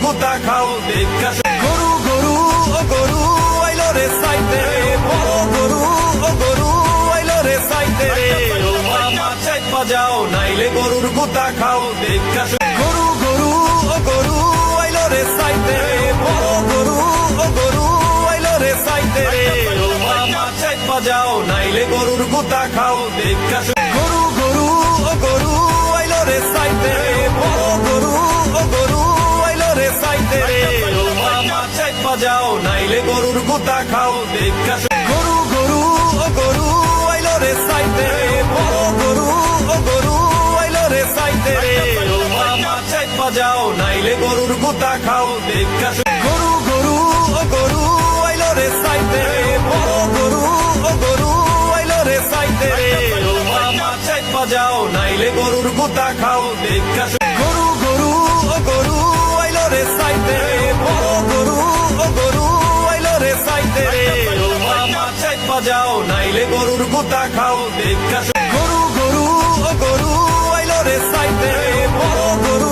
গুতা খাও দেখা গরু গরু ও গরু আইলো রে সাইতে ও গরু আইলো রে সাইতে ও মামা চাই বাজাও নাইলে গরুর গুতা খাও দেখা গরু গরু ও গরু আইলো রে সাইতে ও গরু আইলো রে সাইতে ও মামা চাই বাজাও নাইলে গরুর গুতা খাও দেখা গরু গরু ও গরু আইলো রে সাইতে ও গরু আইলো রে সাইতে ও মামা চাই বাজাও নাইলে গরুর গুতা খাও দেখা গরু গরু ও গরু আইলো রে সাইতে ও গরু আইলো রে সাইতে ও মামা চাই বাজাও নাইলে গরুর গুতা খাও দেখা গরু গরু ও গরু আইলো রে সাইতে ও গরু আইলো রে সাইতে ও মামা চাই বাজাও নাইলে গরুর গুতা খাও দেখা গরু গরু ও গরু আইলো রে সাইতে ও গরু আইলো রে সাইতে ও মামা চাই বাজাও নাইলে গরুর গুতা খাও দেখা গরু গরু ও গরু আইলো রে সাইতে ও গরু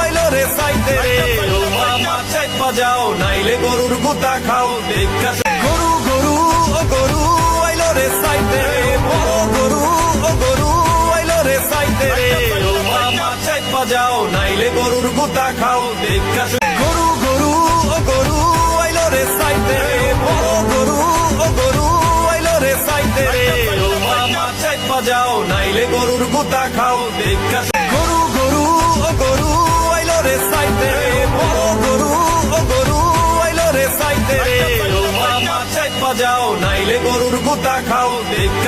আইলো রে সাইতে ও মামা চাই বাজাও নাইলে গরুর গুতা খাও দেখা গরু গরু ও গরু আইলো রে সাইতে ও গরু আইলো রে সাইতে ও মামা চাই বাজাও নাইলে গরুর গুতা খাও দেখা গরু গরু ও গরু আইলো রে সাইতে ও গরু আইলো রে সাইতে ও মামা চাই বাজাও নাইলে গরুর গুতা খাও দেখা গরু গরু ও গরু আইলো রে সাইতে ও গরু আইলো রে সাইতে ও মামা চাই বাজাও নাইলে গরুর গুতা খাও দেখা